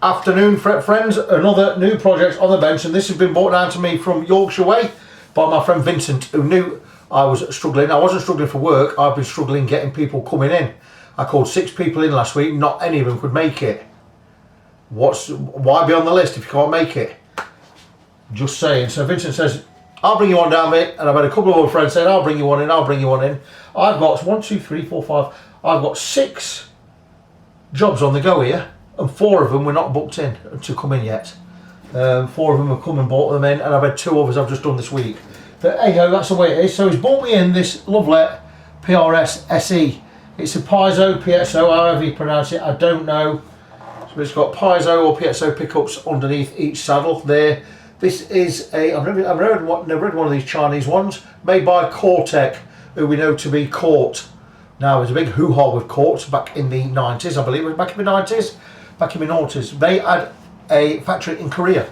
afternoon, friends. Another new project on the bench, and this has been brought down to me from Yorkshire way by my friend Vincent, who knew I was struggling. I wasn't struggling for work, I've been struggling getting people coming in. I called 6 people in last week, not any of them could make it. Why be on the list if you can't make it? Just saying. So Vincent says, I'll bring you one down, mate. And I've had a couple of other friends saying, I'll bring you one in, I'll bring you one in. I've got 1, 2, 3, 4, 5. I've got 6 jobs on the go here, and 4 of them were not booked in to come in yet. 4 of them have come and bought them in, and I've had 2 others I've just done this week. But hey ho, that's the way it is. So he's bought me in this lovely PRS SE. It's a Piezo, Piezo, however you pronounce it, I don't know. So it's got Piezo or Piezo pickups underneath each saddle there. This is I've never read one of these Chinese ones, made by Cortec, who we know to be Cort. Now, there's a big hoo-ha with Cort back in the 90s, I believe it was back in the 90s, back in the 90s. They had a factory in Korea,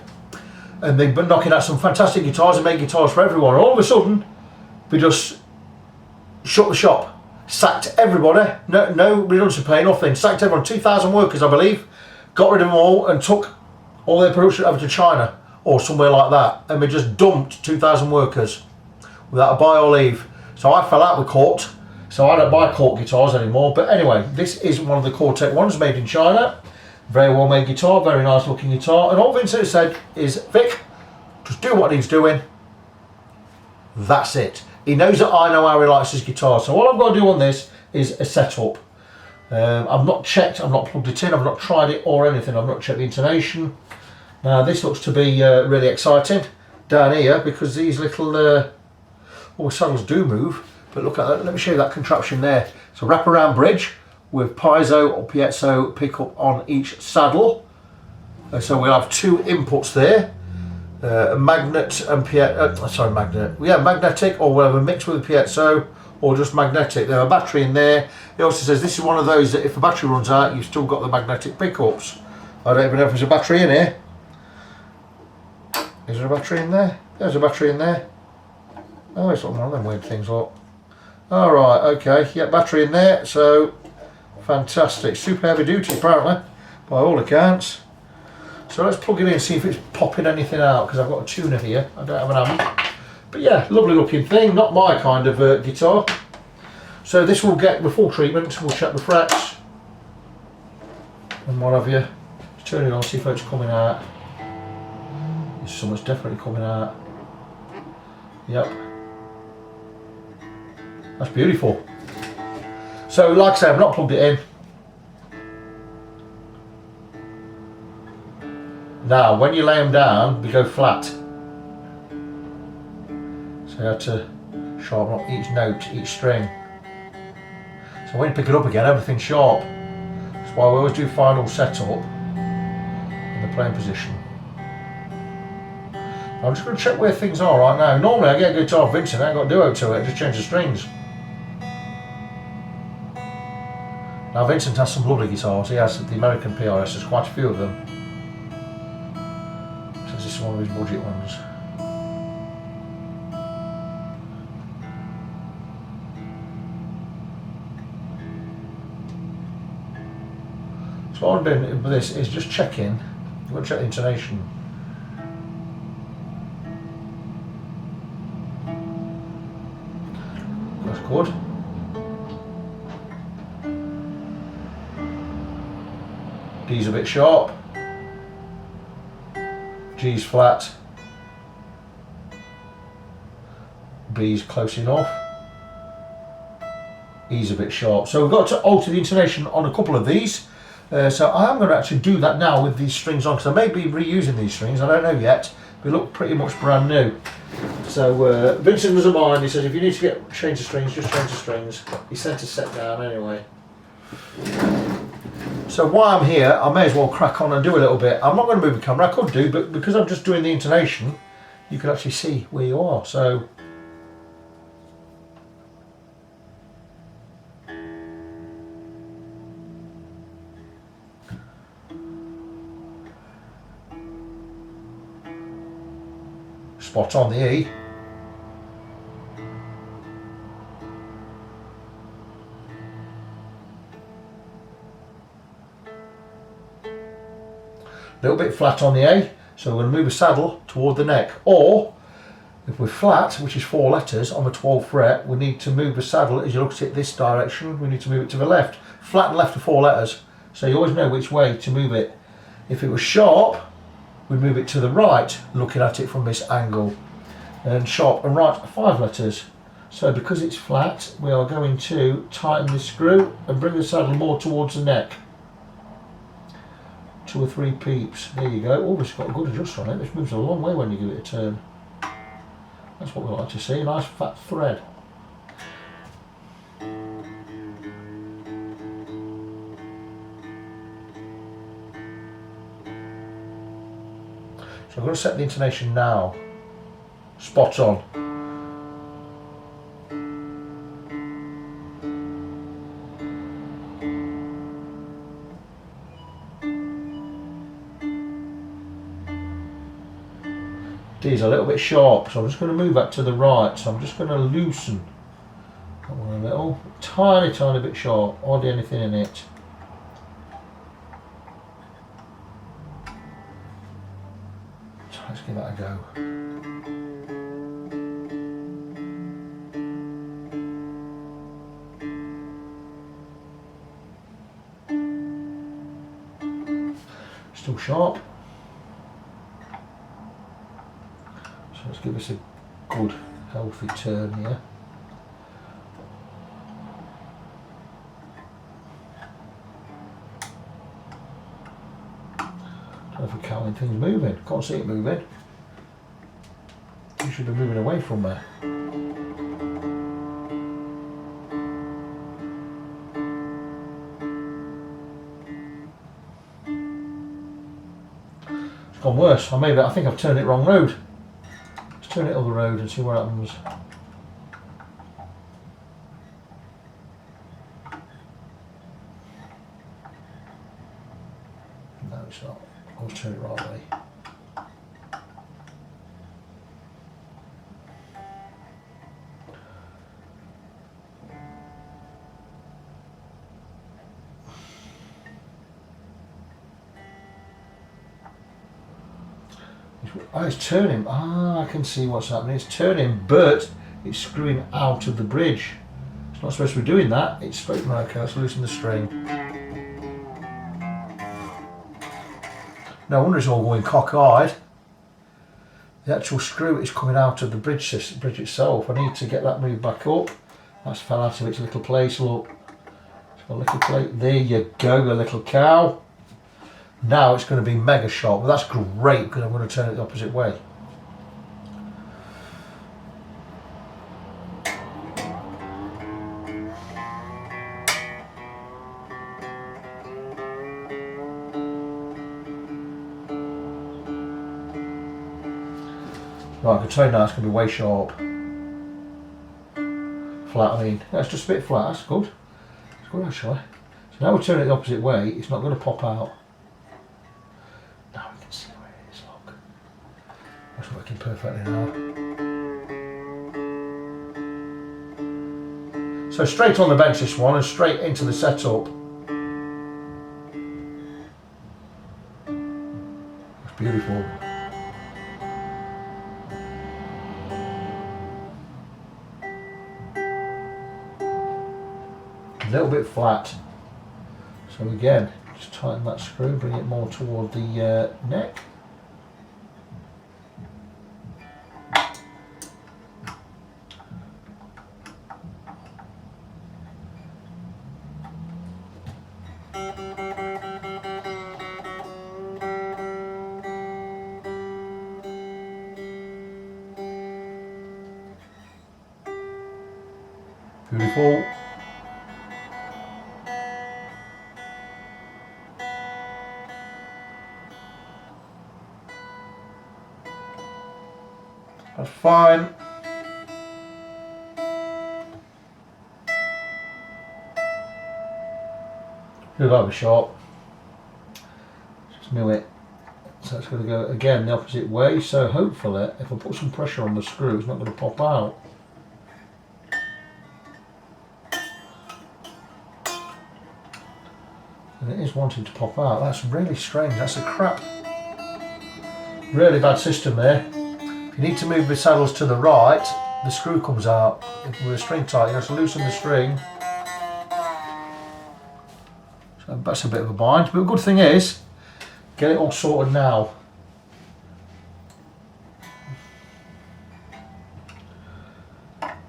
and they've been knocking out some fantastic guitars and made guitars for everyone. All of a sudden, we just shut the shop, sacked everybody, no redundancy pay, nothing, sacked everyone, 2,000 workers I believe, got rid of them all and took all their production over to China or somewhere like that, and we just dumped 2,000 workers without a buy or leave. So I fell out with Cort. So I don't buy Cort guitars anymore. But anyway, this is one of the Cortec ones made in China. Very well made guitar, very nice looking guitar. And all Vincent said is, Vic, just do what he's doing. That's it. He knows that I know how he likes his guitar. So all I've got to do on this is a setup. I've not checked, I've not plugged it in, I've not tried it or anything. I've not checked the intonation. Now this looks to be really exciting down here, because these little all the saddles do move. But look at that, let me show you that contraption there. It's a wraparound bridge with Piezo or Piezo pickup on each saddle. So we'll have 2 inputs there. Magnet and magnetic, or we'll have a mix with the Piezo or just magnetic. There's a battery in there. It also says this is one of those that if the battery runs out, you've still got the magnetic pickups. I don't even know if there's a battery in here. Is there a battery in there? There's a battery in there. Oh, it's not one of them weird things, look. Alright, okay, yeah, battery in there, so fantastic. Super heavy duty apparently, by all accounts. So let's plug it in and see if it's popping anything out, because I've got a tuner here, I don't have an amp. But yeah, lovely looking thing, not my kind of guitar. So this will get the full treatment, we'll check the frets and what have you. Let's turn it on, see if it's coming out. There's so much definitely coming out. Yep. That's beautiful. So like I say, I've not plugged it in. Now when you lay them down, they go flat. So you have to sharpen up each note, each string. So when you pick it up again, everything's sharp. That's why we always do final setup in the playing position. I'm just going to check where things are right now. Normally I get a guitar off Vincent, I ain't got duo to it, just change the strings. Now Vincent has some lovely guitars, he has the American PRS, there's quite a few of them. So this is one of his budget ones. So what I'm doing with this is just checking, I'm going to check the intonation. That's good. D's a bit sharp, G's flat, B's close enough, E's a bit sharp. So we've got to alter the intonation on a couple of these. So I am going to actually do that now with these strings on, because I may be reusing these strings, I don't know yet. They look pretty much brand new. So Vincent doesn't mind, he says if you need to change the strings, just change the strings. He sent a set down anyway. So while I'm here, I may as well crack on and do a little bit. I'm not going to move the camera, I could do, but because I'm just doing the intonation, you can actually see where you are. So spot on the E. little bit flat on the A, so we're going to move the saddle toward the neck. Or, if we're flat, which is 4 letters, on the 12th fret, we need to move the saddle, as you look at it this direction, we need to move it to the left. Flat and left are 4 letters, so you always know which way to move it. If it was sharp, we'd move it to the right, looking at it from this angle. And sharp and right are 5 letters. So because it's flat, we are going to tighten the screw and bring the saddle more towards the neck. 2 or 3 peeps. There you go. Oh, it's got a good adjuster on it. This moves a long way when you give it a turn. That's what we like to see. A nice fat thread. So I'm going to set the intonation now. Spot on. D's a little bit sharp, so I'm just going to move that to the right. So I'm just going to loosen that one a little, tiny bit sharp, hardly anything in it. So let's give that a go. Still sharp. So let's give this a good healthy turn here. I don't know if we're counting things moving. Can't see it moving. You should be moving away from there. It's gone worse. I think I've turned it wrong road. Let's turn it other road and see what happens. No, it's not. I'll turn it right way. Oh, it's turning. I can see what's happening. It's turning, but it's screwing out of the bridge. It's not supposed to be doing that. It's supposed to be okay. Let's loosen the string. No wonder it's all going cockeyed. The actual screw is coming out of the bridge itself. I need to get that moved back up. That's fell out of its little place. Look, it's got a little plate. There you go, the little cow. Now it's going to be mega sharp. Well, that's great because I'm going to turn it the opposite way. Right, I can tell you now it's going to be way sharp. Flat, I mean. Yeah, it's just a bit flat. That's good. It's good actually. So now we'll turn it the opposite way. It's not going to pop out. Now we can see where it is, look. That's working perfectly now. So straight on the bench this one and straight into the setup. That's beautiful. A little bit flat. So again, just tighten that screw, bring it more toward the neck. Beautiful. That's fine. Feel that was sharp. Just knew it. So it's going to go again the opposite way. So hopefully, if I put some pressure on the screw, it's not going to pop out. And it is wanting to pop out. That's really strange. That's a crap Really bad system there. If you need to move the saddles to the right, the screw comes out. With a string tight, you have to loosen the string. So that's a bit of a bind, but the good thing is, get it all sorted now.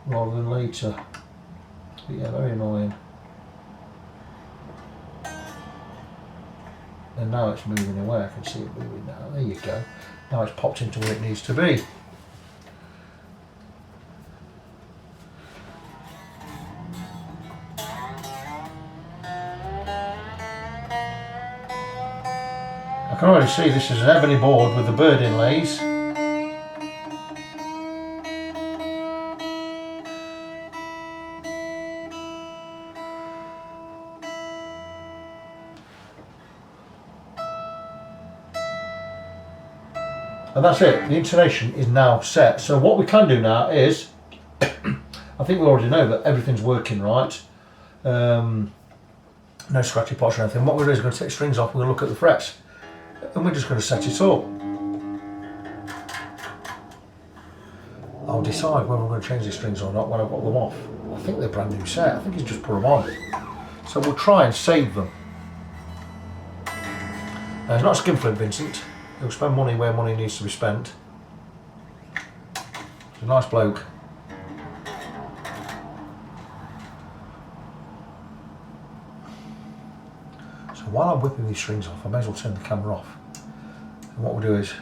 Rather than later. But yeah, very annoying. And now it's moving away, I can see it moving now. There you go. Now it's popped into where it needs to be. I can already see this is an ebony board with the bird inlays. And that's it, the intonation is now set. So what we can do now is, I think we already know that everything's working right. No scratchy pots or anything. What we're going to do is going to take strings off, we're going to look at the frets. And we're just going to set it up. I'll decide whether we're going to change these strings or not when I've got them off. I think they're brand new set, I think he's just put them on. So we'll try and save them. Now, he's not a skinflint, Vincent. He'll spend money where money needs to be spent. He's a nice bloke. So while I'm whipping these strings off, I may as well turn the camera off. And what we'll do is,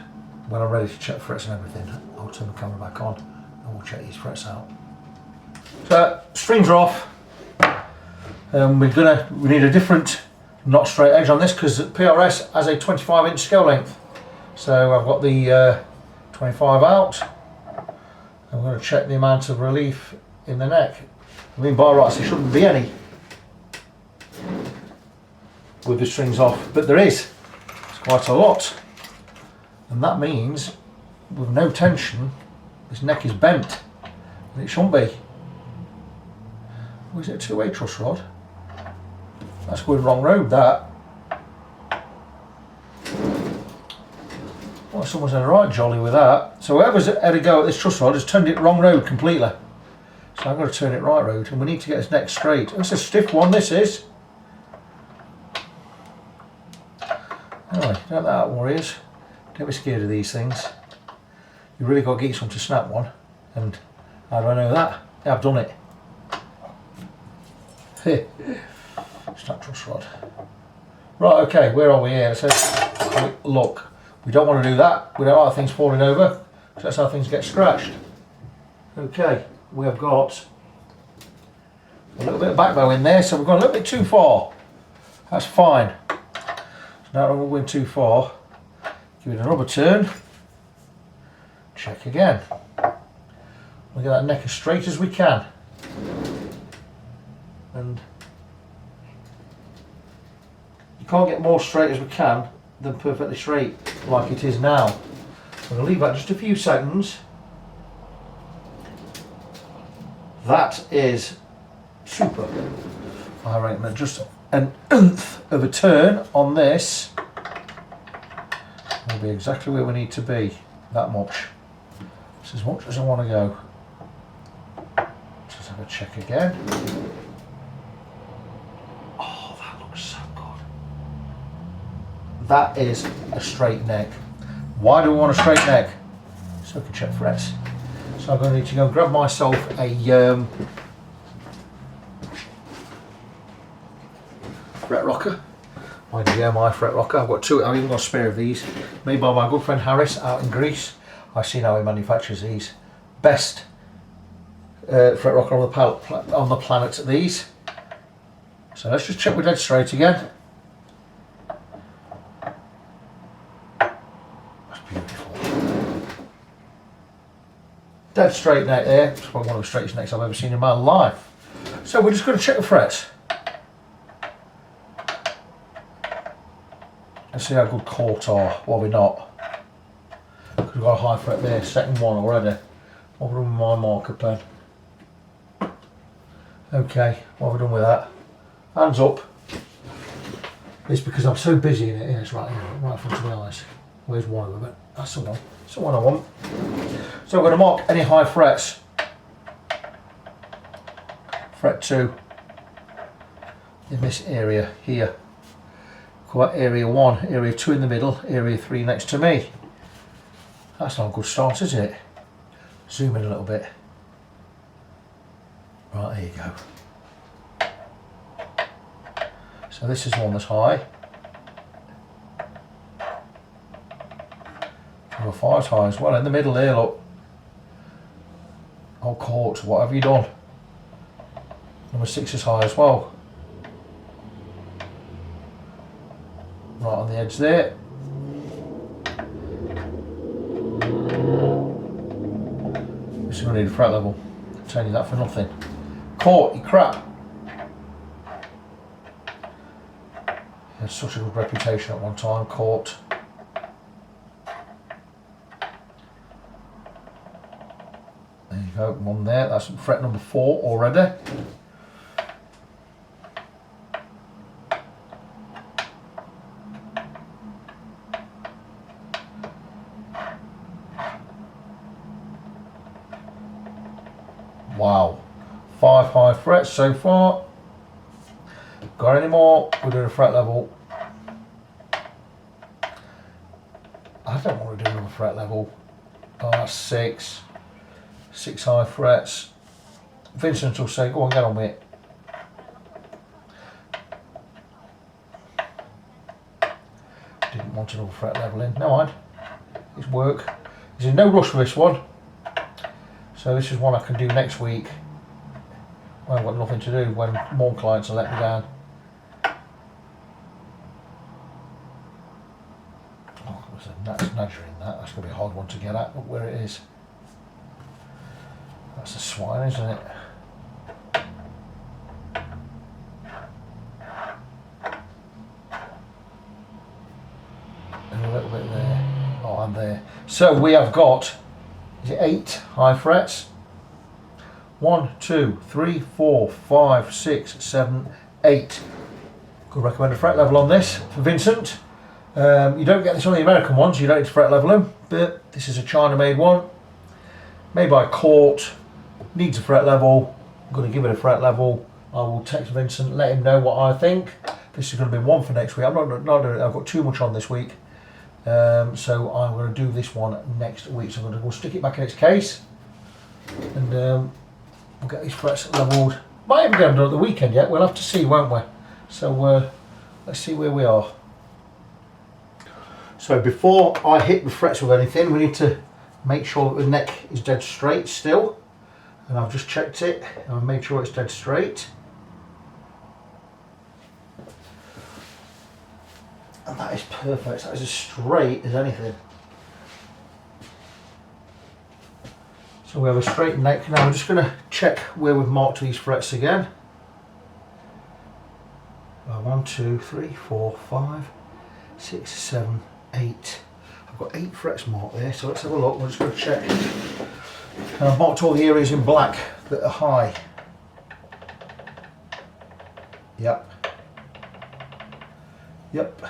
when I'm ready to check frets and everything, I'll turn the camera back on and we'll check these frets out. So strings are off. We need a different not straight edge on this because PRS has a 25-inch scale length. So I've got the 25 out. I'm going to check the amount of relief in the neck. I mean, by rights there shouldn't be any with the strings off, but there is. It's quite a lot. And that means, with no tension, this neck is bent. And it shouldn't be. Or is it a two-way truss rod? That's going wrong road, that. Well, someone's had a right jolly with that. So whoever's had a go at this truss rod has turned it wrong road completely. So I'm going to turn it right road, and we need to get this neck straight. It's a stiff one, this is. Anyway, don't let that warriors. Don't be scared of these things. You really got to get someone to snap one. And how do I know that? Yeah, I've done it. Snap truss rod. Right, okay, where are we here? So, look, we don't want to do that. We don't like things falling over, because that's how things get scratched. Okay, we have got a little bit of back bow in there, so we've gone a little bit too far. That's fine. So now that we're going too far, give it another turn. Check again. We'll get that neck as straight as we can. And you can't get more straight as we can than perfectly straight like it is now. I'm going to leave that just a few seconds. That is super. I reckon just an oomph of a turn on this will be exactly where we need to be. That much. It's as much as I want to go. Let's have a check again. Oh, that looks so good. That is a straight neck. Why do we want a straight neck? So I can check frets. So I'm going to need to go and grab myself a fret rocker. My fret rocker. I've got two. I've even got a spare of these, made by my good friend Harris out in Greece. I've seen how he manufactures these. Best fret rocker on the planet. These. So let's just check we're dead straight again. That's beautiful. Dead straight neck there. It's probably one of the straightest necks I've ever seen in my life. So we're just going to check the frets. Let's see how good caught are. Well, we're not. Because we've got a high fret there, second one already. What have we done with my marker pen? Okay, what have we done with that? Hands up. It's because I'm so busy in it. Yeah, it's right here, right in front of my eyes. Where's one of them? That's the one. That's the one I want. So I'm going to mark any high frets. Fret 2 in this area here. Got area 1, area 2 in the middle, area 3 next to me. That's not a good start, is it? Zoom in a little bit. Right, there you go. So this is one that's high. Number 5's high as well. In the middle there, look. Oh, court, what have you done? Number 6 is high as well. Right on the edge there. This is going to need a fret level. I'm telling you that for nothing. Court, you crap. He had such a good reputation at one time, Court. There you go, one there. That's fret number 4 already. Wow, 5 high frets so far. Got any more? We're doing a fret level. I don't want to do another fret level. Oh, that's 6 high frets. Vincent will say, go on, get on with it. Didn't want another fret level in. No mind. It's work. There's no rush for this one. So this is one I can do next week. I've got nothing to do when more clients will let me down. Oh, that's measuring that. That's going to be a hard one to get at. Look where it is. That's a swine, isn't it? And a little bit there. Oh, and there. So we have got, is it 8 high frets? 1, 2, 3, 4, 5, 6, 7, 8. Could recommend a fret level on this for Vincent. You don't get this on the American ones, you don't need to fret level them, but this is a China made one. Made by Court, needs a fret level. I'm going to give it a fret level. I will text Vincent, let him know what I think. This is going to be one for next week. I'm not doing it, I've got too much on this week. So I'm going to do this one next week. So I'm going to go stick it back in its case. And we'll get these frets levelled. Might even get them done at the weekend yet. We'll have to see, won't we? So let's see where we are. So before I hit the frets with anything, we need to make sure that the neck is dead straight still. And I've just checked it and I've made sure it's dead straight. And that is perfect. That is as straight as anything. So we have a straight neck. Now we're just going to check where we've marked these frets again. 1, 2, 3, 4, 5, 6, 7, 8. I've got 8 frets marked there, so let's have a look. We're just going to check. And I've marked all the areas in black that are high. Yep. Yep.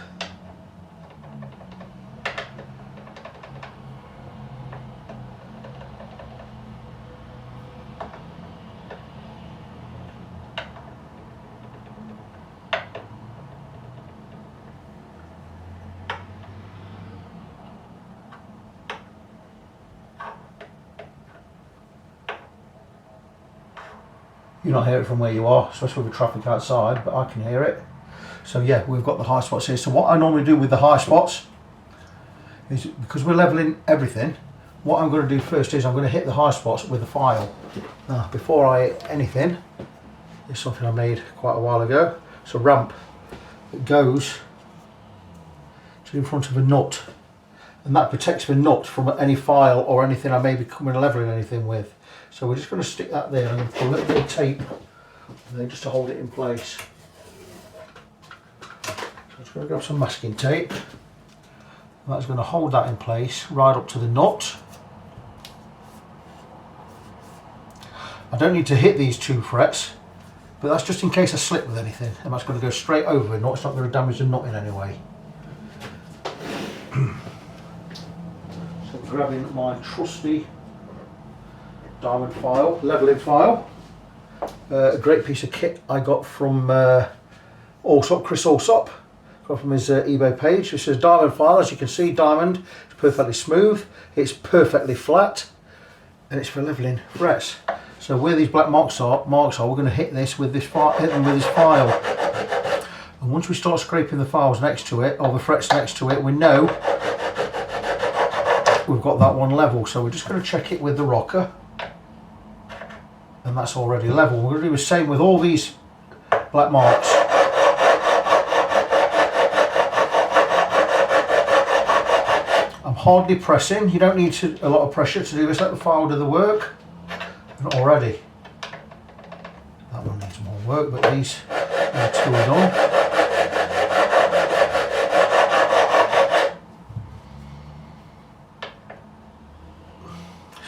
You're not hear it from where you are, especially with the traffic outside, but I can hear it. So yeah, we've got the high spots here. So what I normally do with the high spots is, because we're leveling everything, what I'm going to do first is I'm going to hit the high spots with a file. Now, before I hit anything, it's something I made quite a while ago. It's a ramp that goes to in front of a nut, and that protects the nut from any file or anything I may be coming leveling anything with. So we're just going to stick that there. I'm going to put a little bit of tape there just to hold it in place. So I'm just going to grab some masking tape. That's going to hold that in place right up to the nut. I don't need to hit these 2 frets, but that's just in case I slip with anything, and that's going to go straight over the nut. It's not going to damage the nut in any way. grabbing my trusty diamond file, leveling file. A great piece of kit I got from Allsop, Chris Allsop, got from his eBay page. It says diamond file. As you can see, diamond, it's perfectly smooth, it's perfectly flat, and it's for leveling frets. So where these black marks are, we're going to hit this with this file, and once we start scraping the files next to it, or the frets next to it, we know we've got that one level. So we're just going to check it with the rocker, and that's already level. We're going to do the same with all these black marks. I'm hardly pressing. You don't need a lot of pressure to do this. Let the file do the work. And already, that one needs more work, but these are two done.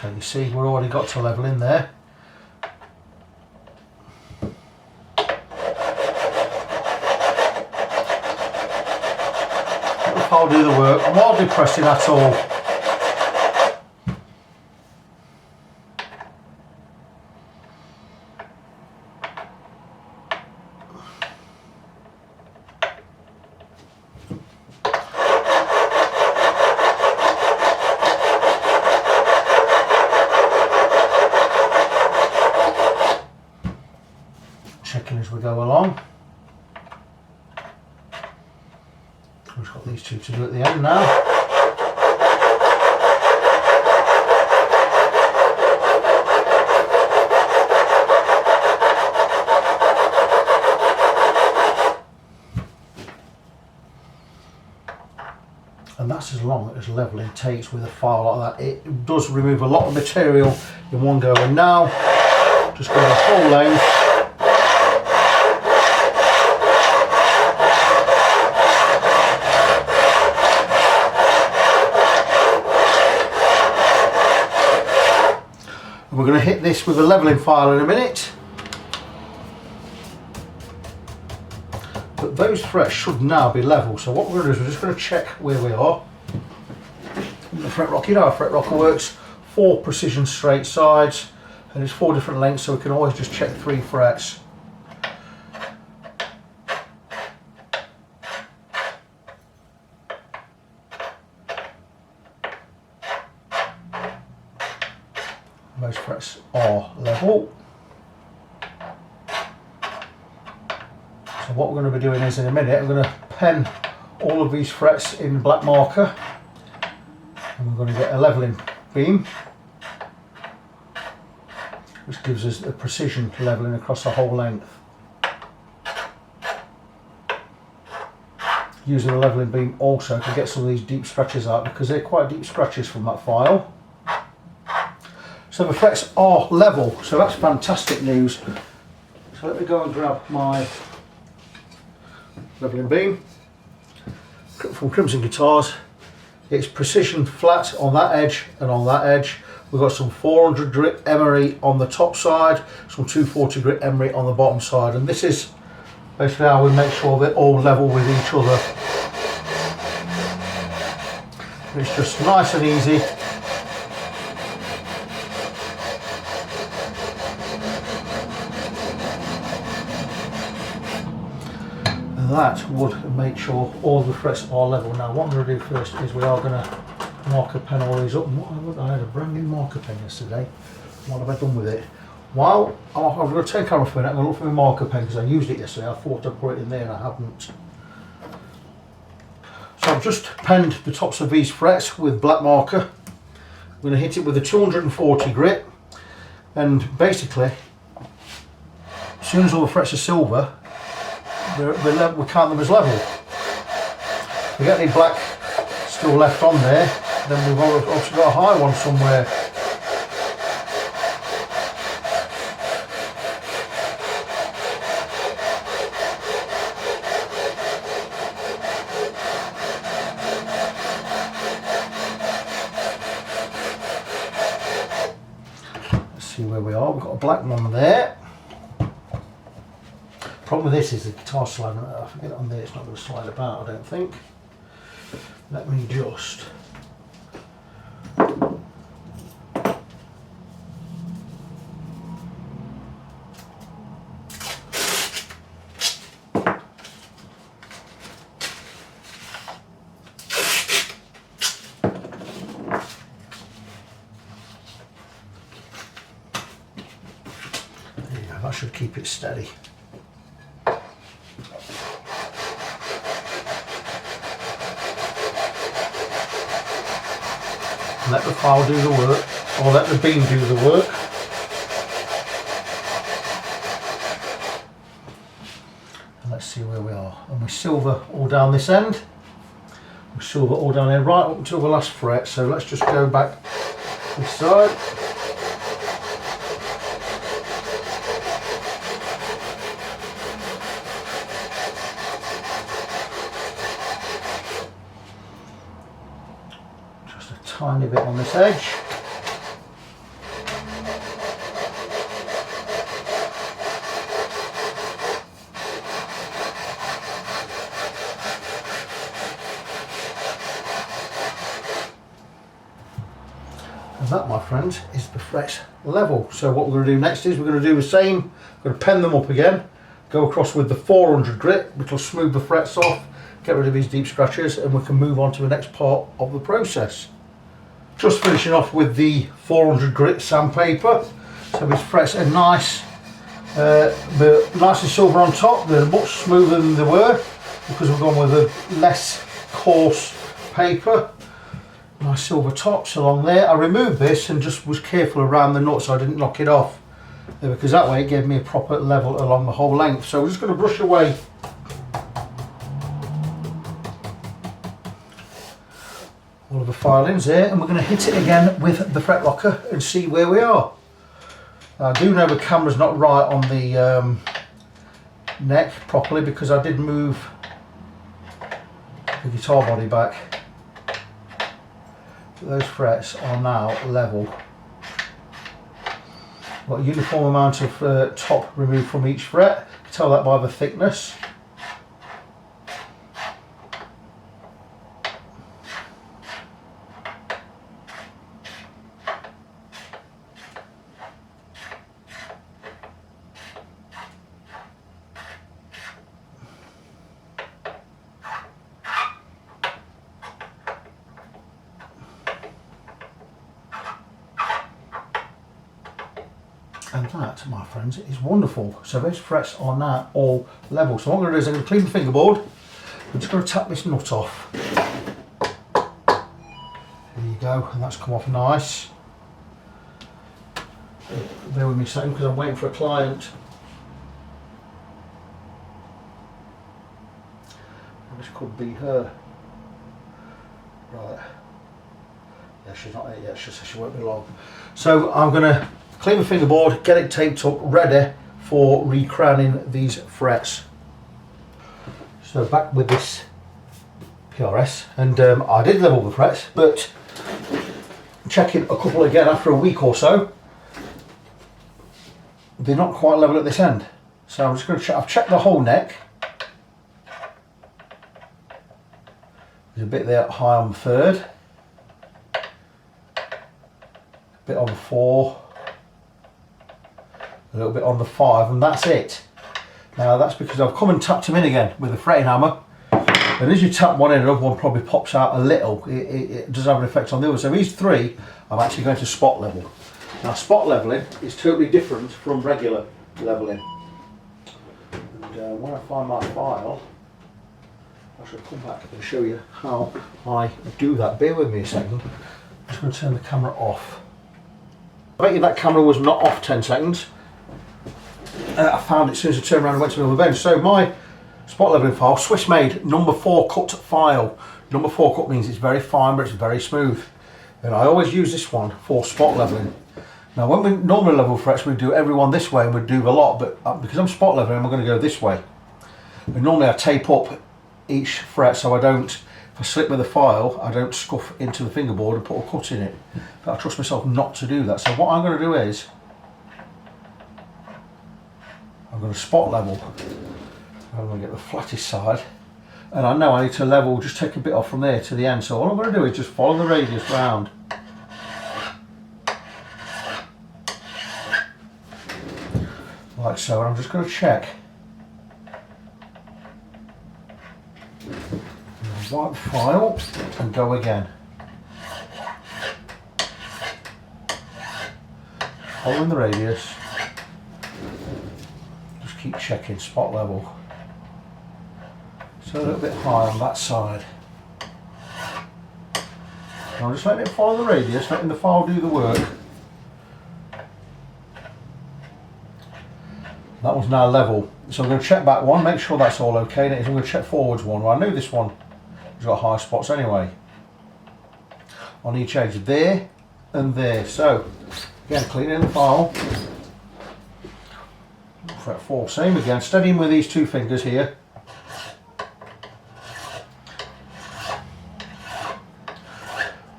So you see, we've already got to level in there. I'll do the work. I'm hardly pressing at all. Checking as we go along. We've got these two to do at the end now. And that's as long as leveling takes with a file like that. It does remove a lot of material in one go, and now just go the whole length. We're going to hit this with a leveling file in a minute. But those frets should now be level. So what we're going to do is we're just going to check where we are. The fret rocker, you know how a fret rocker works. 4 precision straight sides, and it's 4 different lengths, so we can always just check 3 frets. Most frets are level. So what we're going to be doing is, in a minute, I'm going to pen all of these frets in black marker, and we're going to get a leveling beam, which gives us a precision leveling across the whole length. Using a leveling beam also to get some of these deep scratches out, because they're quite deep scratches from that file. So the frets are level, so that's fantastic news. So let me go and grab my leveling beam from Crimson Guitars. It's precision flat on that edge and on that edge. We've got some 400 grit emery on the top side, some 240 grit emery on the bottom side, and this is basically how we make sure they're all level with each other. It's just nice and easy. That would make sure all the frets are level. Now what I'm going to do first is we are going to marker pen all these up. And I had a brand new marker pen yesterday. What have I done with it? Well, I'm going to take camera for a minute. I'm going to look for my marker pen because I used it yesterday. I thought I'd put it in there and I haven't. So I've just penned the tops of these frets with black marker. I'm going to hit it with a 240 grit, and basically as soon as all the frets are silver, we count them as level. If we get any black still left on there, then we've obviously got a high one somewhere. Let's see where we are. We've got a black one there. Problem with this is the guitar slide. If I get it on there, it's not going to slide about, I don't think. Let me just should keep it steady. Let the file do the work, or let the beam do the work. And let's see where we are. And we silver all down this end. We silver all down here, right up until the last fret. So let's just go back this side. Just a tiny bit on this edge. And that, my friends, is the fret level. So what we're going to do next is we're going to do the same. We're going to pen them up again, go across with the 400 grit, which will smooth the frets off, get rid of these deep scratches, and we can move on to the next part of the process. Just finishing off with the 400 grit sandpaper. So these frets are nice, but nice and silver on top. They're much smoother than they were because we've gone with a less coarse paper. Nice silver tops along there. I removed this and just was careful around the nut so I didn't knock it off, because that way it gave me a proper level along the whole length. So we're just going to brush away all of the filings there, and we're going to hit it again with the fret locker and see where we are. Now, I do know the camera's not right on the neck properly because I did move the guitar body back. Those frets are now level. Got a uniform amount of top removed from each fret. You can tell that by the thickness. And that, my friends, is wonderful. So those frets are now all level. So what I'm going to do is I'm going to clean the fingerboard. I'm just going to tap this nut off. There you go, and that's come off nice. Bear with me a second because I'm waiting for a client. This could be her. Right. Yeah, she's not there yet. She won't be long. So I'm going to clean the fingerboard, get it taped up, ready for recrowning these frets. So back with this PRS, and I did level the frets, but checking a couple again after a week or so, they're not quite level at this end. So I'm just going to check. I've checked the whole neck. There's a bit there high on the 3rd, a bit on the 4. A little bit on the 5, and that's it. Now that's because I've come and tapped them in again with a fretting hammer, and as you tap one in, another one probably pops out a little. It does have an effect on the other. So these 3 I'm actually going to spot level. Now spot leveling is totally different from regular leveling. And when I find my file, I shall come back and show you how I do that. Bear with me a second. I'm just going to turn the camera off. I bet you that camera was not off 10 seconds. I found it as soon as I turned around and went to another bench. So my spot leveling file, Swiss made, number 4 cut file. Number 4 cut means it's very fine but it's very smooth. And I always use this one for spot leveling. Now when we normally level frets, we do every one this way and we do a lot, but because I'm spot leveling, I'm going to go this way. And normally I tape up each fret so I don't, if I slip with the file, I don't scuff into the fingerboard and put a cut in it. But I trust myself not to do that. So what I'm going to do is, I'm going to spot level. I'm going to get the flattest side, and I know I need to level, just take a bit off from there to the end. So all I'm going to do is just follow the radius round. Like so, and I'm just going to check. Wipe the file and go again. Following the radius. keep checking spot level. So a little bit high on that side. I'm just letting it follow the radius, letting the file do the work. That one's now level. So I'm going to check back one, make sure that's all okay. And I'm going to check forwards one. Well, I know this one has got high spots anyway. On each edge, there and there. So again, cleaning the file. Fret 4, same again, steadying with these two fingers here.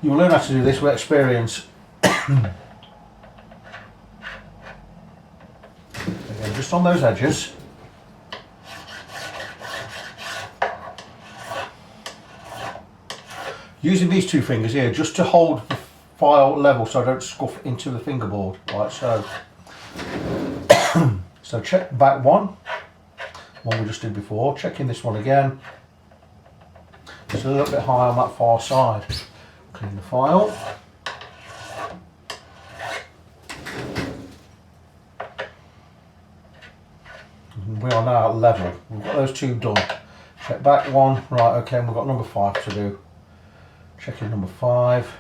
You'll learn how to do this with experience. Again, just on those edges. Using these two fingers here just to hold the file level so I don't scuff into the fingerboard, like so. So check back one we just did before, checking this one again. Just a little bit high on that far side. Clean the file. We are now at level. We've got those two done. Check back one, right, okay, and we've got number 5 to do. Checking number 5.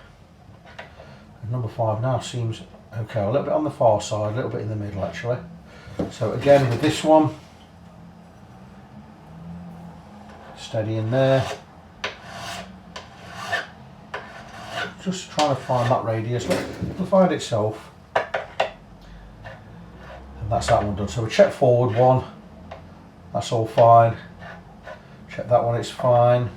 And number 5 now seems okay, a little bit on the far side, a little bit in the middle actually. So again with this one, steady in there. Just trying to find that radius, it'll find itself. And that's that one done. So we check forward one, that's all fine. Check that one, it's fine.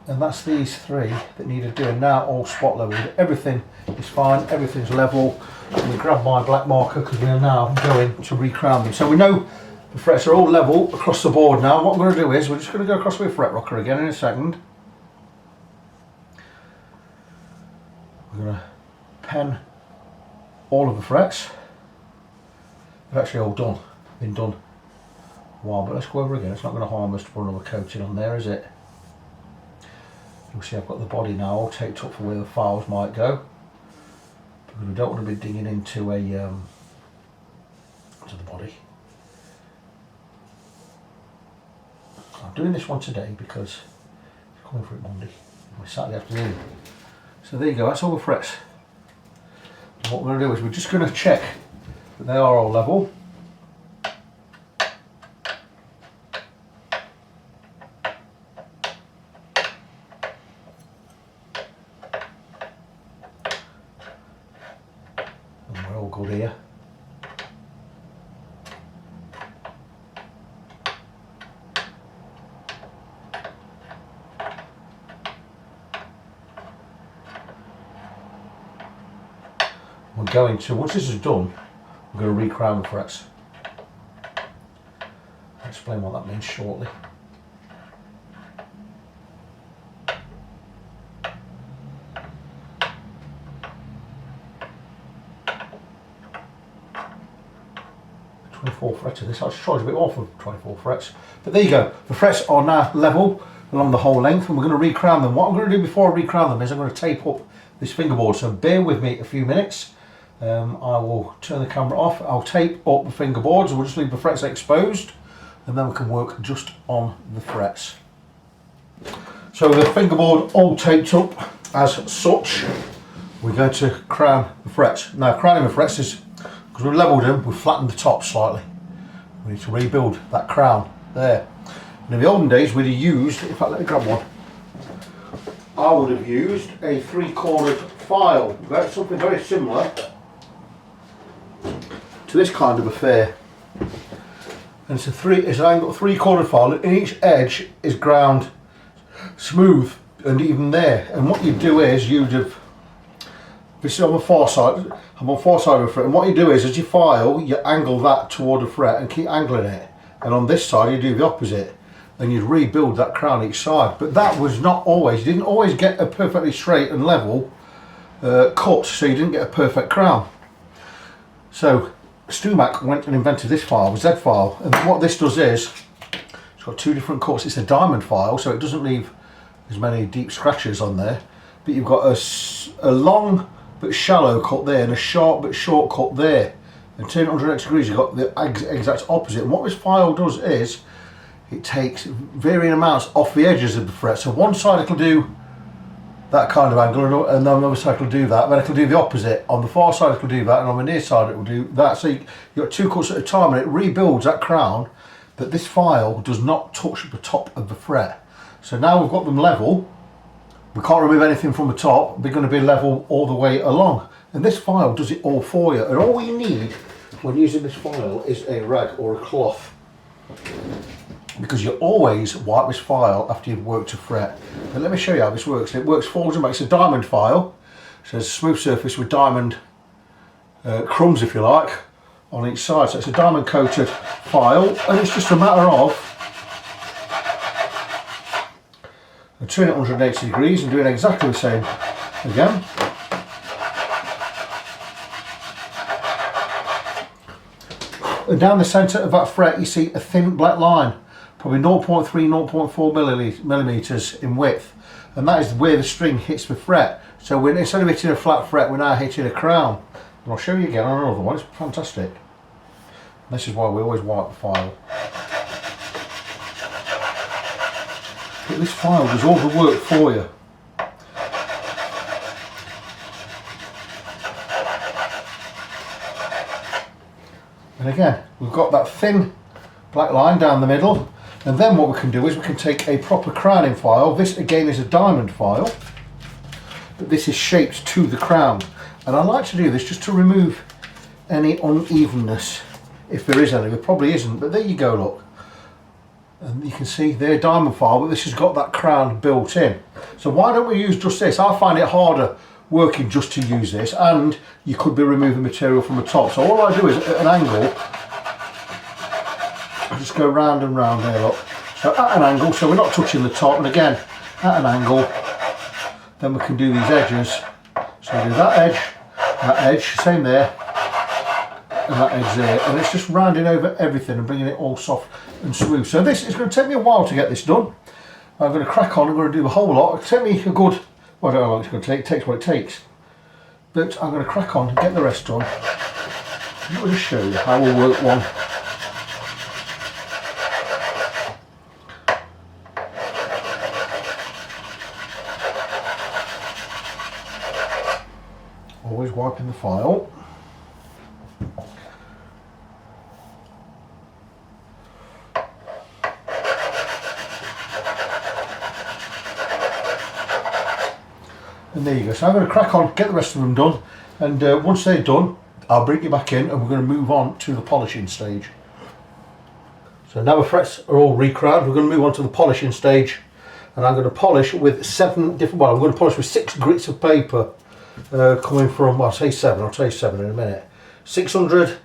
And that's these 3 that need doing now, all spot level. Everything is fine, everything's level. I'm going to grab my black marker because we are now going to recrown them. So we know the frets are all level across the board now. What we're going to do is we're just going to go across with a fret rocker again in a second. We're going to pen all of the frets. They're actually all done, been done a while, but let's go over again. It's not going to harm us to put another coating on there, is it? You'll see I've got the body now all taped up for where the files might go, because we don't want to be digging into a to the body. I'm doing this one today because it's coming for it Monday, Saturday afternoon. So there you go, that's all the frets. And what we're going to do is we're just going to check that they are all level. And we're all good here. We're going to, once this is done, we're going to recrown the frets. I'll explain what that means shortly. The 24 frets of this, I'll just charge a bit more for 24 frets. But there you go, the frets are now level along the whole length, and we're going to recrown them. What I'm going to do before I recrown them is I'm going to tape up this fingerboard, so bear with me a few minutes. I will turn the camera off, I'll tape up the fingerboards, we'll just leave the frets exposed, and then we can work just on the frets. So the fingerboard all taped up as such, we're going to crown the frets. Now crowning the frets is, because we've levelled them, we've flattened the top slightly. We need to rebuild that crown there. And in the olden days we'd have used, in fact let me grab one, I would have used a 3-cornered file, that's something very similar to this kind of affair. And it's an angled 3-cornered file, and each edge is ground smooth and even there. And what you do is you'd have, this is on the far side, I'm on the far side of the fret, and what you do is as you file, you angle that toward the fret and keep angling it. And on this side you do the opposite, and you'd rebuild that crown each side. But that was not always, you didn't always get a perfectly straight and level cut, so you didn't get a perfect crown. So Stumac went and invented this file, the Z file, and what this does is, it's got 2 different cuts. It's a diamond file, so it doesn't leave as many deep scratches on there, but you've got a long but shallow cut there and a sharp but short cut there, and turn it 180 degrees, you've got the exact opposite. And what this file does is it takes varying amounts off the edges of the fret. So one side it'll do that kind of angle, and on the other side it'll do that. Then it'll do the opposite. On the far side it'll do that, and on the near side it will do that. So you've got 2 cuts at a time, and it rebuilds that crown, but this file does not touch the top of the fret. So now we've got them level. We can't remove anything from the top. They're going to be level all the way along. And this file does it all for you. And all you need when using this file is a rag or a cloth, because you always wipe this file after you've worked a fret. But let me show you how this works. It works forwards and back. It's a diamond file, so it's a smooth surface with diamond crumbs, if you like, on each side. So it's a diamond coated file, and it's just a matter of turning it 180 degrees and doing exactly the same again. And down the centre of that fret you see a thin black line, probably 0.3, 0.4 millimetres in width, and that is where the string hits the fret. So we're, instead of hitting a flat fret, we're now hitting a crown. And I'll show you again on another one. It's fantastic. And this is why we always wipe the file. But this file does all the work for you. And again, we've got that thin black line down the middle, and then what we can do is we can take a proper crowning file. This again is a diamond file, but this is shaped to the crown. And I like to do this just to remove any unevenness, if there is any. There probably isn't, but there you go, look. And you can see they're diamond file, but this has got that crown built in. So why don't we use just this? I find it harder working just to use this, and you could be removing material from the top. So all I do is at an angle, I just go round and round here, look. So at an angle, so we're not touching the top, and again at an angle, then we can do these edges. So we do that edge, same there, and that edge there, and it's just rounding over everything and bringing it all soft and smooth. So this is going to take me a while to get this done. I'm going to crack on. I'm going to do the whole lot. It'll take me a good, well, I don't know how long it's going to take. It takes what it takes. But I'm going to crack on and get the rest done. Let me just show you how we'll work one. Always wiping the file. And there you go. So I'm going to crack on, get the rest of them done, and once they're done, I'll bring you back in and we're going to move on to the polishing stage. So now the frets are all recrowned, we're going to move on to the polishing stage, and I'm going to polish with 7 different, well, I'm going to polish with 6 grits of paper coming from, well, I'll say 7, I'll tell you 7 in a minute. 600,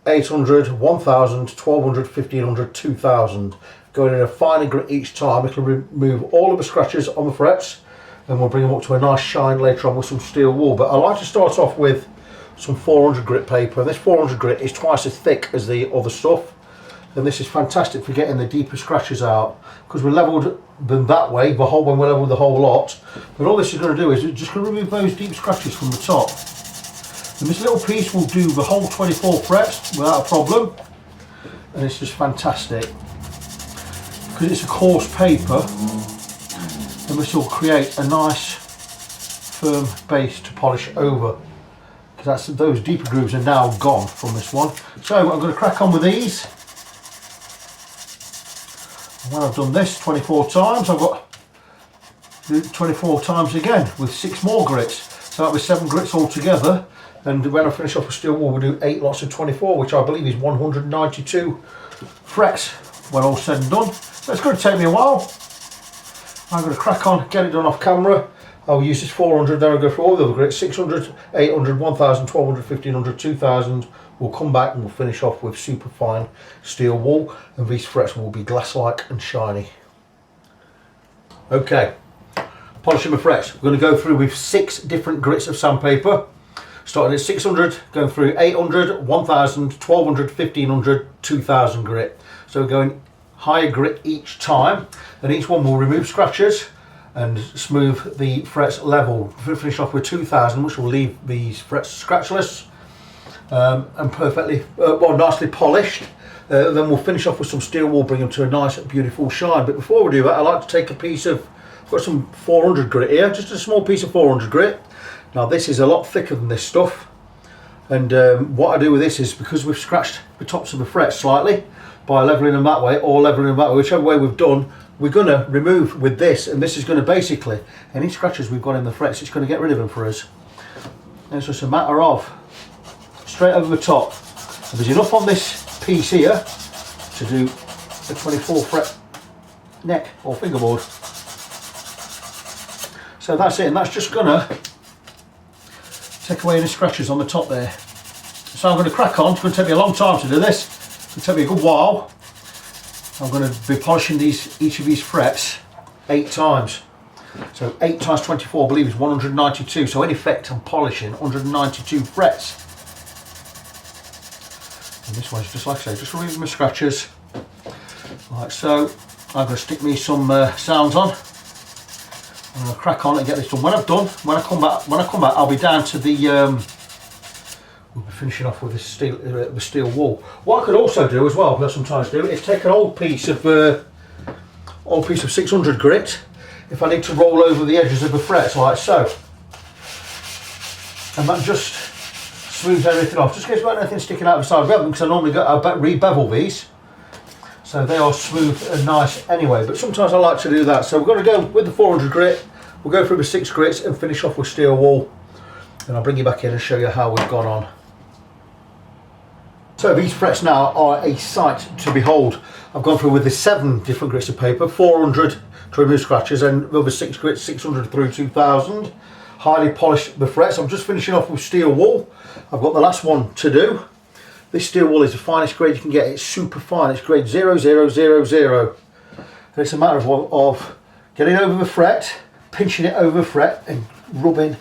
800, 1000, 1200, 1500, 2000. Going in a finer grit each time. It'll remove all of the scratches on the frets, and we'll bring them up to a nice shine later on with some steel wool. But I like to start off with some 400 grit paper, and this 400 grit is twice as thick as the other stuff, and this is fantastic for getting the deeper scratches out, because we levelled them that way when we levelled the whole lot. But all this is going to do is it's just going to remove those deep scratches from the top, and this little piece will do the whole 24 frets without a problem, and it's just fantastic because it's a coarse paper, and this will create a nice firm base to polish over, because those deeper grooves are now gone from this one. So I'm going to crack on with these. And when I've done this 24 times, I've got 24 times again with 6 more grits, so that'll be 7 grits altogether. And when I finish off with steel wool, we'll do 8 lots of 24, which I believe is 192 frets when all said and done. So it's going to take me a while. I'm going to crack on, get it done off camera. I'll use this 400, then I'll go through all the other grits, 600, 800, 1000, 1200, 1500, 2000. We'll come back and we'll finish off with super fine steel wool, and these frets will be glass-like and shiny. Okay, polishing my frets. We're going to go through with 6 different grits of sandpaper, starting at 600, going through 800, 1000, 1200, 1500, 2000 grit. So we're going higher grit each time, and each one will remove scratches and smooth the frets level. We'll finish off with 2000, which will leave these frets scratchless. and perfectly, well, nicely polished. Then we'll finish off with some steel wool, bring them to a nice beautiful shine. But before we do that, I like to take a piece of, I've got some 400 grit here, just a small piece of 400 grit. Now this is a lot thicker than this stuff, and what I do with this is, because we've scratched the tops of the frets slightly by levelling them that way or levelling them that way, whichever way we've done, we're going to remove with this, and this is going to basically, any scratches we've got in the frets, it's going to get rid of them for us. And it's just a matter of straight over the top. And there's enough on this piece here to do a 24 fret neck or fingerboard. So that's it, and that's just going to take away any scratches on the top there. So I'm going to crack on. It's going to take me a long time to do this. It'll take me a good while. I'm going to be polishing each of these frets 8 times. So 8 times 24, I believe, is 192. So in effect, I'm polishing 192 frets. And this one's just like I say, just removing my scratches, like so. I'm going to stick me some sounds on. I'm going to crack on and get this done. When I've done, when I come back, I'll be down to the. We'll be finishing off with this steel wool. What I could also do as well, what I sometimes do, is take an old piece of 600 grit, if I need to roll over the edges of the frets like so, and that just smooths everything off. Just gets about anything sticking out of the side of them, because I normally re-bevel these, so they are smooth and nice anyway. But sometimes I like to do that. So we're going to go with the 400 grit. We'll go through the 6 grits and finish off with steel wool, and I'll bring you back in and show you how we've gone on. So these frets now are a sight to behold. I've gone through with the 7 different grits of paper, 400 to remove scratches, and the other 6 grits, 600 through 2000. Highly polished the frets. I'm just finishing off with steel wool. I've got the last one to do. This steel wool is the finest grade you can get. It's super fine. It's grade 0000. And it's a matter of getting over the fret, pinching it over the fret, and rubbing,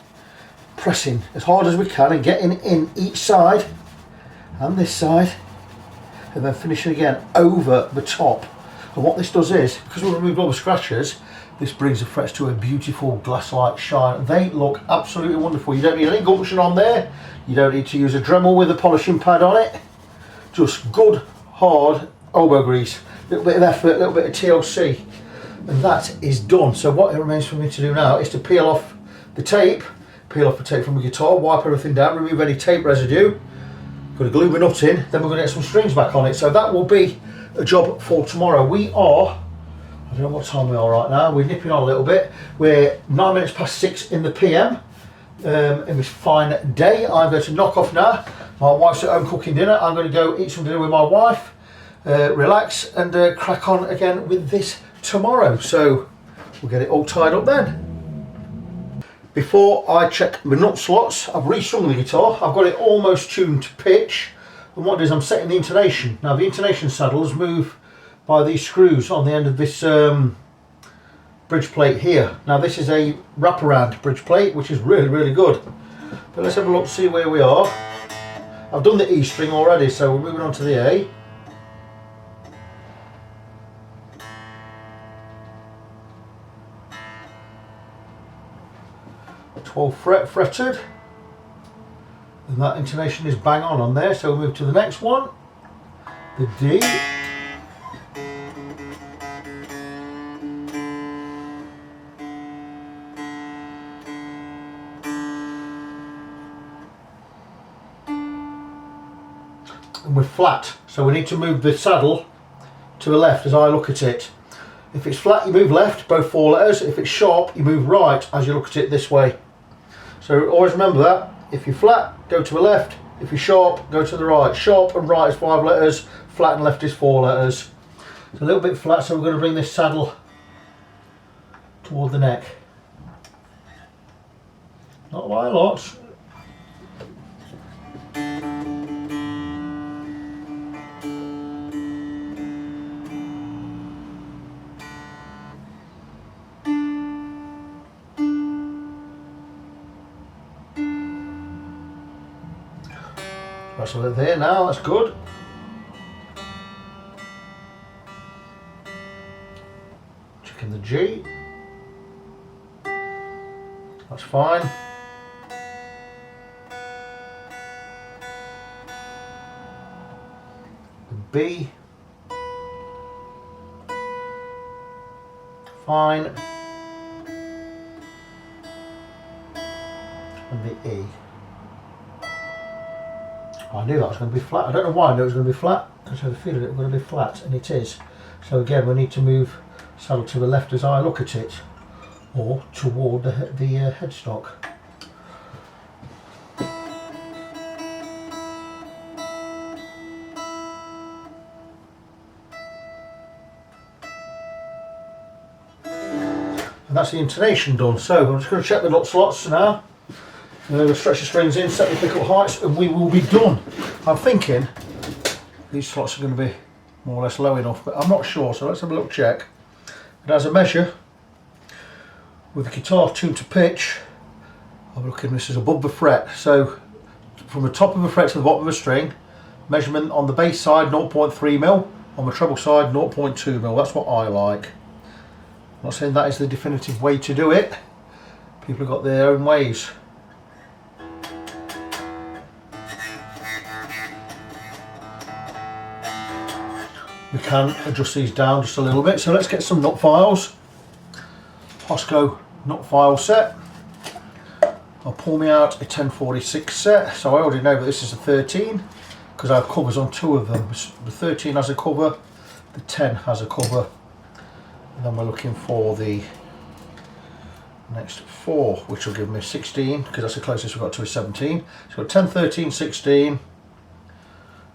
pressing as hard as we can, and getting in each side and this side, and then finishing again over the top. And what this does is, because we've removed all the scratches, this brings the frets to a beautiful glass-like shine. They look absolutely wonderful. You don't need any gumption on there. You don't need to use a Dremel with a polishing pad on it. Just good, hard elbow grease. A little bit of effort, a little bit of TLC, and that is done. So what it remains for me to do now is to peel off the tape from the guitar, wipe everything down, remove any tape residue. Going to glue the nut in, then we're going to get some strings back on it. So that will be a job for tomorrow. We are, I don't know what time we are right now, we're nipping on a little bit. We're 9 minutes past 6 in the PM, in this fine day. I'm going to knock off now. My wife's at home cooking dinner. I'm going to go eat some dinner with my wife, relax, and crack on again with this tomorrow. So we'll get it all tied up then. Before I check the nut slots, I've restrung the guitar. I've got it almost tuned to pitch. And what it is, I'm setting the intonation. Now the intonation saddles move by these screws on the end of this bridge plate here. Now this is a wraparound bridge plate, which is really, really good. But let's have a look, see where we are. I've done the E string already, so we're moving on to the A. Fretted, and that intonation is bang on there. So we'll move to the next one, the D. And we're flat, so we need to move the saddle to the left as I look at it. If it's flat, you move left, both 4 letters. If it's sharp, you move right as you look at it this way. So always remember that. If you're flat, go to the left. If you're sharp, go to the right. Sharp and right is 5 letters. Flat and left is 4 letters. It's a little bit flat, so we're going to bring this saddle toward the neck. Not by a lot. That's it there now, that's good. Checking the G. That's fine. B, fine, and the E. I knew that was going to be flat. I don't know why I knew it was going to be flat. I just had a feeling it was going to be flat, and it is. So again, we need to move saddle to the left as I look at it, or toward the headstock. And that's the intonation done. So I'm just going to check the nut slots now. We'll stretch the strings in, set the pickup heights, and we will be done. I'm thinking these slots are going to be more or less low enough, but I'm not sure, so let's have a little check. It has a measure with the guitar tuned to pitch. I'm looking, this is above the fret, so from the top of the fret to the bottom of the string, measurement on the bass side 0.3mm, on the treble side 0.2mm. That's what I like. I'm not saying that is the definitive way to do it. People have got their own ways. We can adjust these down just a little bit, so let's get some nut files. Posco nut file set. I'll pull me out a 1046 set, so I already know that this is a 13 because I have covers on two of them. The 13 has a cover, the 10 has a cover, and then we're looking for the next 4, which will give me 16 because that's the closest we've got to a 17. So 10, 13, 16.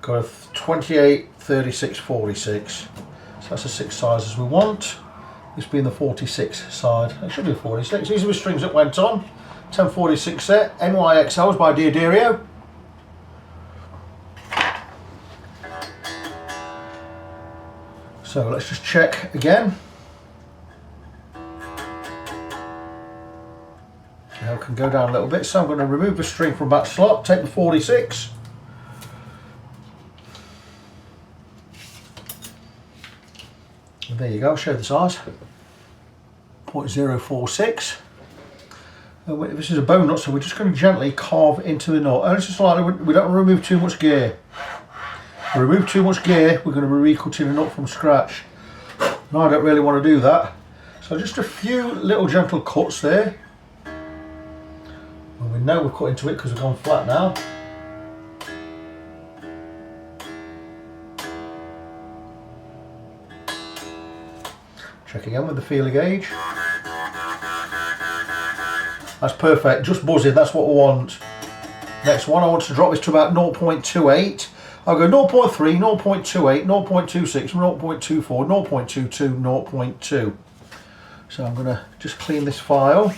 Got a 28, 36, 46. So that's the 6 sizes we want. This being the 46 side. It should be a 46. These are the strings that went on. 1046 set. NYXLs by Diodario. So let's just check again. Now we can go down a little bit. So I'm going to remove the string from that slot. Take the 46. There you go, I'll show the size. 0.046. This is a bone nut, so we're just going to gently carve into the nut. And it's just like we don't remove too much gear. If we remove too much gear, we're going to be recutting the nut from scratch. And I don't really want to do that. So just a few little gentle cuts there. And we know we've cut into it because we've gone flat now. Check again with the feeler gauge. That's perfect, just buzzing, that's what we want. Next one, I want to drop this to about 0.28. I'll go 0.3, 0.28, 0.26, 0.24, 0.22, 0.2. So I'm going to just clean this file,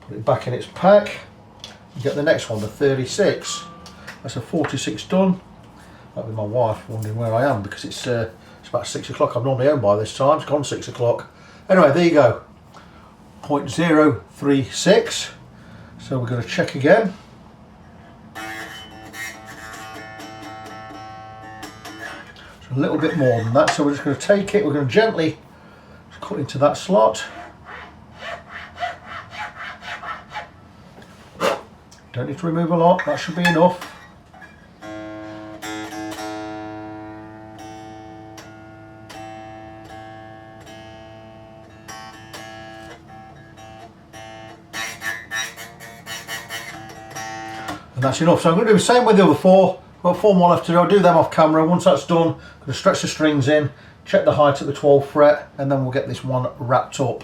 put it back in its pack, and get the next one, the 36. That's a 46 done. That'll be my wife wondering where I am because it's about 6 o'clock. I'm normally home by this time. It's gone 6 o'clock. Anyway, there you go. 0.036. So we're going to check again. So a little bit more than that. So we're just going to take it. We're going to gently cut into that slot. Don't need to remove a lot. That should be enough. And that's enough. So I'm going to do the same with the other 4. I've got 4 more left to do. I'll do them off camera. Once that's done, I'm going to stretch the strings in, check the height at the 12th fret, and then we'll get this one wrapped up.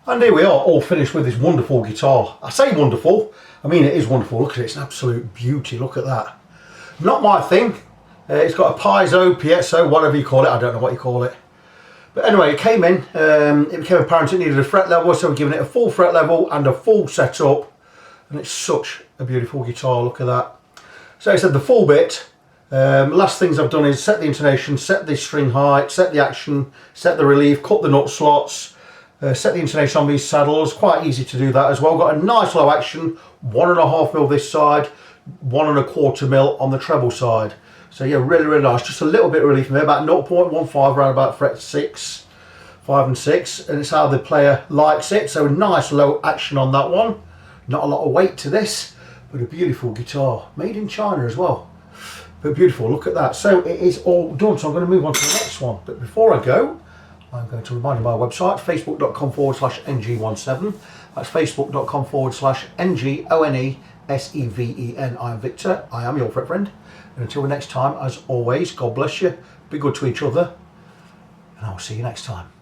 And here we are, all finished with this wonderful guitar. I say wonderful, I mean it is wonderful. Look at it, it's an absolute beauty. Look at that. Not my thing. It's got a Piezo, PSO, whatever you call it. I don't know what you call it. But anyway, it came in. It became apparent it needed a fret level, so we're giving it a full fret level and a full setup. And it's such a beautiful guitar, look at that. So I said the full bit, last things I've done is set the intonation, set the string height, set the action, set the relief, cut the nut slots, set the intonation on these saddles. Quite easy to do that as well. Got a nice low action, 1.5mm this side, 1.25mm on the treble side. So yeah, really, really nice. Just a little bit of relief from there, about 0.15 around about fret 6, 5 and 6. And it's how the player likes it. So a nice low action on that one. Not a lot of weight to this, but a beautiful guitar. Made in China as well. But beautiful, look at that. So it is all done. So I'm going to move on to the next one. But before I go, I'm going to remind you of my website, facebook.com/ng17. That's facebook.com/NGONESEVEN. I am Victor. I am your friend. And until the next time, as always, God bless you. Be good to each other. And I will see you next time.